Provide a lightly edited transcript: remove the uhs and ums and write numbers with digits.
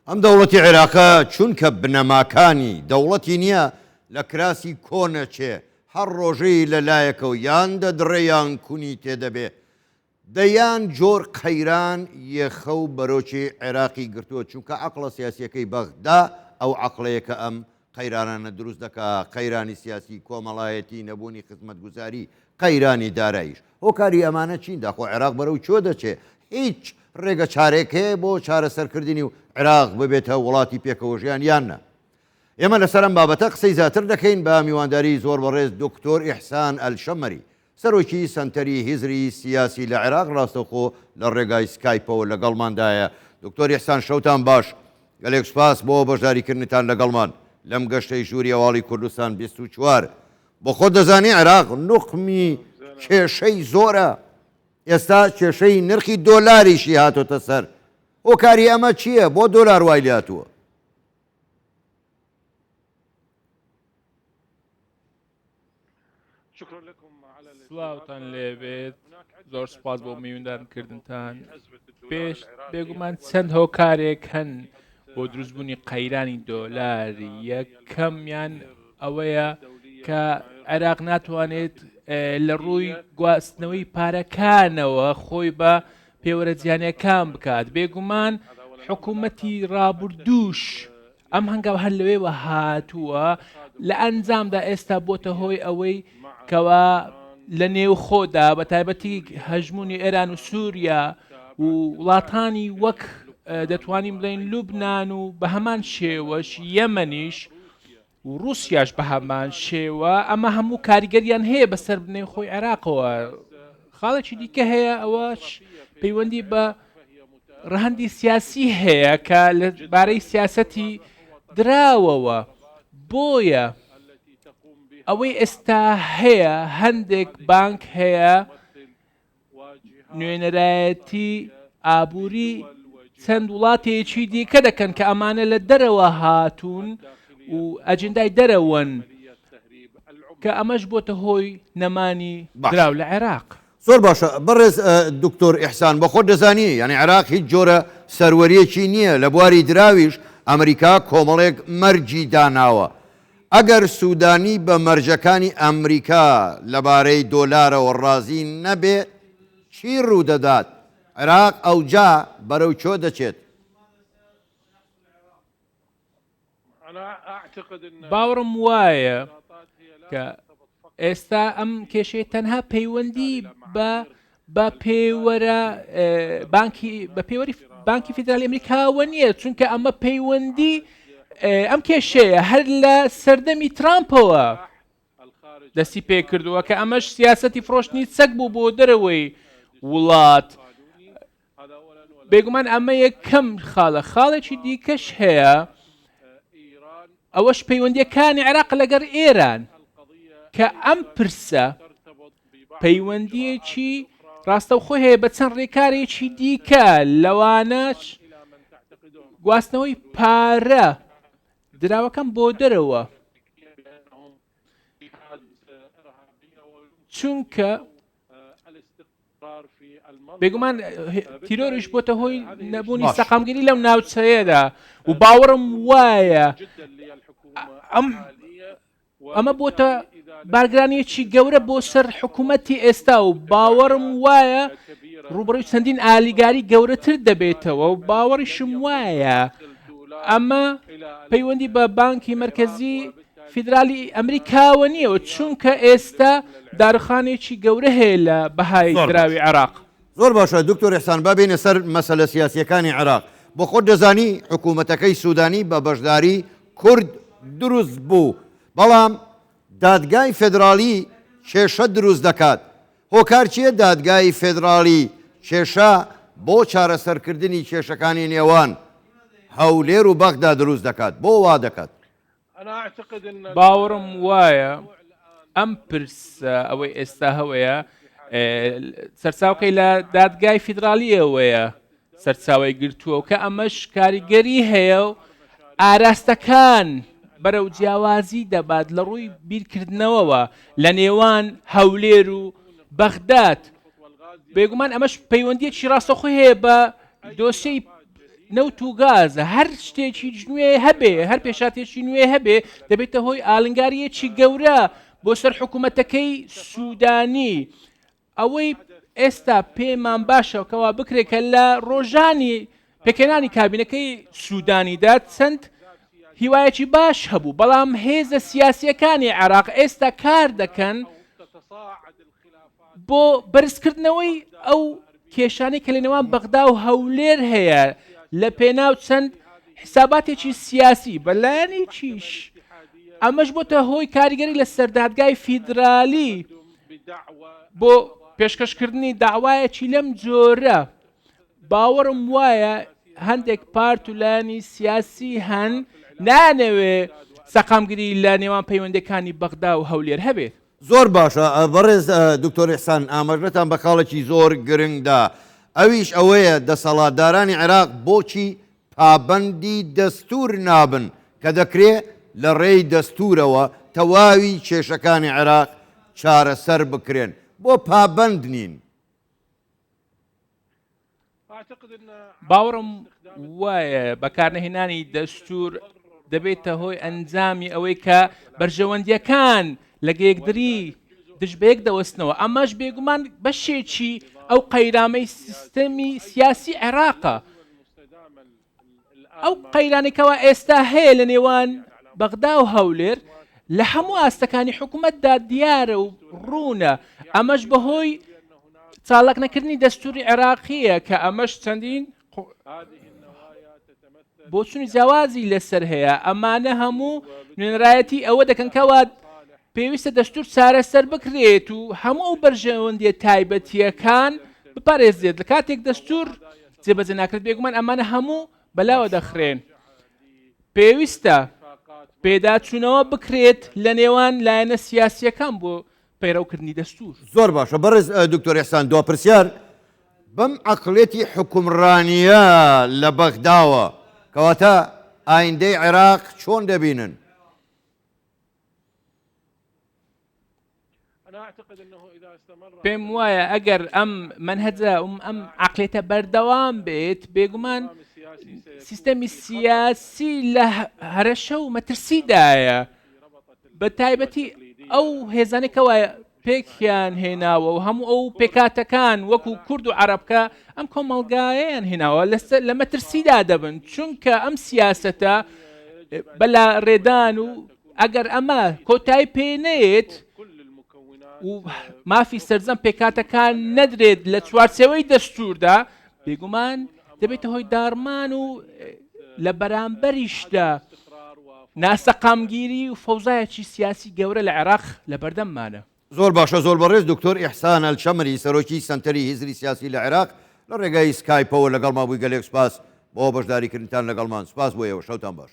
ئەم دەوڵەتی عێراقە چونکە بنەماکانی دەوڵەتی نییە لە کراسی کۆنەچێ هەر ڕۆژەی لەلایەکەوە یان دەدڕێیان کونی تێدەبێ دەیان جۆر قەیران یەخە و بەرۆکی عێراقی گرتووە چونکە عەقڵە سیاسیەکەی بەغدا ئەو عەقڵەیەکە ئەم قەیرانانە دروست دەکا قەیرانی سیاسی کۆمەڵایەتی نەبوونی خزمەتگوزاری قەیرانی داراییش هۆکاری ئەمانە چین داخۆ عێراق بەرەو چۆ دەچێ هیچ ڕێگە چارێک هەیە بۆ چارەسەرکردنی و عێراق ببێتە وڵاتی پێکەوە ژیان یاننا ئێمە لەسەر ئەم بابەتە قسەی زیاتر دەکەین بە میوانداری زۆر بەڕێز دکتۆر ئیحسان ئەلشەمەری سەرۆکی سەنتەری هیزری سیاسی لە عێراق ڕاستەوخۆ لە ڕێگای سکایپەوە لەگەڵماندایە دکتۆر ئیحسان شەوتان باش گەلێک سوپاس بۆ بەشداریکردنتان لەگەڵمان لەم گەشتەی ژووری هەواڵی کوردستان 24 بۆ خۆ دەزانی عێراق نوقمی کێشەی زۆرە ئێستا کێشەی نرخی دۆلاریشی هاتۆتە سەر هۆکاری ئەمە چییە بۆ دۆلار وای لاتووە سڵاوتان لێبێت زۆر سپاس بۆ میوەندارکردنتان پێش بێگومان چەند هۆکارێک هەن بۆ دروستبوونی قەیرانی دۆلاری یەکەمیان ئەوەیە کە عێراق ناتوانێت لە ڕووی گواستنەوەی پارەکانەوە خۆی بە پێوەرەجیانەکان بکات بێگومان حکوومەتی ڕابردووش ئەم هەنگاو هەر لەوێوە هاتووە لە ئەنجامدا ئێستا بۆتە هۆی ئەوەی کەوا لە نێو خۆدا بە تایبەتی هەژمونی ئێران و سووریا و وڵاتانی وەک دەتوانین بڵێن لوبنان و بە هەمان شێوەش یەمەنیش و رووسیاش بە هەمان شێوە ئەمە هەموو کاریگەریان هەیە بەسەر بنەی خۆی عێراقەوە خاڵێکی دیکە هەیە ئەوەش پەیوەندی بە ڕەهەندی سیاسی هەیە کە لەبارەی سیاسەتی دراوەوە بۆیە ئەوەی ئێستا هەیە هەندێک بانک هەیە نوێنەرایەتی ئابووری چەند وڵاتێکی دیکە دەکەن کە ئەمانە لە دەرەوە هاتوون و ئەجندای دەرەوەن کە ئەمەش بۆتە هۆی نەمانی دراو لە عێراق زۆر باشە بەڕێز دکتۆر ئیحسان بە خۆت دەزانی یعنی عێراق هیچ جۆرە سەروەریەکی نییە لە بواری دراویش ئەمریکا کۆمەڵێک مەرجی داناوە ئەگەر سوودانی بە مەرجەکانی ئەمریکا لەبارەی دۆلارەوە ڕازی نەبێ چی ڕوودەدات عێراق ئەوجا بەرەو چۆ دەچێت باوەڕم وایە کە ئێستا ئەم کێشەی تەنها پەیوەندی بە پێوەرە بە پێوەری بانکی فیدرالی ئەمریکاوە نییە چونکە ئەمە پەیوەندی ئەم کێشەیە هەر لە سەردەمی ترامپەوە دەستی پێ کردووە کە ئەمەش سیاسەتی فرۆشتنی سەگ بوو بۆ دەرەوەی وڵات بێگومان ئەمە یەکەم خاڵێکی دیکەش هەیە ئەوەش پەیوەندیەکانی عێراق لەگەر ئێران کە ئەم پرسە پەیوەندیەکی ڕاستەوخۆی هەیە بە چەند ڕێکارێکی دیکە لەوانەش گواستنەوەی پارە دراوەکەم بۆ دەرەوە چونکە بێگومان تیرۆریش بۆتە هۆی نەبوونی سەقامگیری لەم ناوچەیەدا و باوەڕم وایە ئەمە بۆتە بارگرانیەکی گەورە بۆ سەر حکوومەتی ئێستا و باوەڕم وایە ڕوبڕی چەندین ئالیگاری گەورەتر دەبێتەوە و باوەڕیشم وایە ئەمە پەیوەندی بە بانکی مرکزی فیدرالی ئەمریکاوە نییەوە چونکە ئێستا دارخانێکی گەورە هەیە لە بەهای دراوی عێراق زۆر باشە دکتۆر ئیحسان با بینە سەر مەسەلە سیاسیەکانی عێراق بۆ خۆت دەزانی حکوومەتەکەی سوودانی بە بەشداری کورد دروست بوو بەڵام دادگای فێدرالی کێشە دروست دەکات هۆکار چییە دادگای فێدرالی کێشە بۆ چارەسەرکردنی کێشەکانی نێوان هەولێر و بەغدا دروست دەکات بۆ وا دەکات باوەڕم وایە ئەم پرسە ئەوەی ئێستا هەوەیە سەرچاوکەی لە دادگای فیدرالیەوەیە سەرچاوی گرتووە کە ئەمەش کاریگەری هەیە و ئاراستەکان بەرەو جیاوازی دەبات لە ڕووی بیرکردنەوەوە لە نێوان هەولێر و بەغداد بێگومان ئەمەش پەیوەندیەکی ڕاستەخۆی هەیە بە دۆسیەی نەوت و گازە هەر شتێکی نوێ هەبێ هەر پێشاتێکی نوێ هەبێ دەبێتە هۆی ئاڵنگاریەکی گەورە بۆ سەر حکوومەتەکەی سوودانی ئەوەی ئێستا پێمان باشەکەوا بکرێکە لە ڕۆژانی پێکێنانی کابینەکەی سوودانیدا چەند هیوایەکی باش هەبوو بەڵام هێزە سیاسیەکانی عێراق ئێستا کار دەکەن بۆ بەرزکردنەوەی ئەو کێشانەی کە لە نێوان بەغدا و هەولێر هەیە لە پێناو چەند حساباتێکی سیاسی بەلایەنی چیش ئەمەش بۆتە هۆی کاریگەری لە سەردادگای فیدرالی بۆ پێشکەشکردنی داوایەکی لەم جۆرە باوەڕم وایە هەندێک پارت و لایەنی سیاسی هەن نانەوێ سەقامگیری لە نێوان پەیوەندەکانی بەغدا و هەولێر هەبێت زۆر باشە بەڕێز دکتۆر ئیحسان ئاماژەتان بە خاڵێکی زۆر گرنگدا ئەویش ئەوەیە دەسەڵاتدارانی عێراق بۆچی پابەندی دەستور نابن کە دەکرێت لە ڕێی دەستورەوە تەواوی کێشەکانی عێراق چارەسەر بکرێن بۆ پابەند نین باوەڕم وایە بەکارنەهێنانی دەستور دەبێتە هۆی ئەنجامی ئەوەی کە بەرژەوەندیەکان لە گەیەکدری دژبەیەک دەوەستنەوە ئەمەش بێگومان بەشێکی ئەو قەیرامەی سیستەمی سیاسی عێراقە ئەو قەیرانێکەوە ئێستا هەیە لە نێوان بەغدا و هەولێر لە هەموو ئاستەکانی حکوومەتدا دیارە و ڕوونە ئەمەش بەهۆی چاڵک نەکردنی دەستوری عێراقیە کە ئەمەش چەندین بۆچوونی جیاوازی لەسەر هەیە ئەمانە هەموو نوێنەرایەتی ئەوە دەکەن کەوا پێویستە دەستور چارەسەر بکرێت و هەموو ئەو بەرژەوەندیە تایبەتیەکان بپارێزێت لە کاتێک دەستور جێبەجێ ناکرێت بێگومان ئەمانە هەموو بەلاوە دەخرێن پێویستە پێداچوونەوە بکرێت لە نێوان لایەنە سیاسیەکان بۆ پەیڕەوکردنی دەستور زۆر باشە بەڕێز دکتۆر ئیحسان دوا پرسیار بەم عەقڵێتی حکومڕانیە لە بەغداوە کەواتە ئایندەی عێراق چۆن دەبینن پێم وایە ئەگەر ئەم منهەجە ئەم عەقڵێتە بەردەوام بێت بێگومان سیستەمی سیاسی لە هەرەشە و مەترسیدایە بە تایبەتی ئەو هێزانێکەوە پێکیان هێناوە و هەموو ئەو پێکاتەکان وەکو کورد و عەرەبکە ئەم کۆمەڵگایەیان هێناوە لە مەترسیدا دەبن چونکە ئەم سیاسەتە بەلا ڕێدان و ئەگەر ئەمە کۆتایی پێنێت و مافی سەرجەم پێکاتەکان نەدرێت لە چوارچێوەی دەستوردا بێگومان دەبێتە هۆی دارمان و لە بەرامبەریشدا ناسەقامگیری و فەوزایەکی سیاسی گەورە لە عێراق لە بەردەممانە زۆر باشە زۆر بەڕێز دکتۆر ئیحسان ئەلچەمری سەرۆکی سەنتەری هیزری سیاسی لە عێراق لە ڕێگای سکایپەوە لەگەڵ ما بووی گەلێک سپاس بۆ بەشداریکردنتان لەگەڵمان سپاس بۆ ئێوە شەوتان باش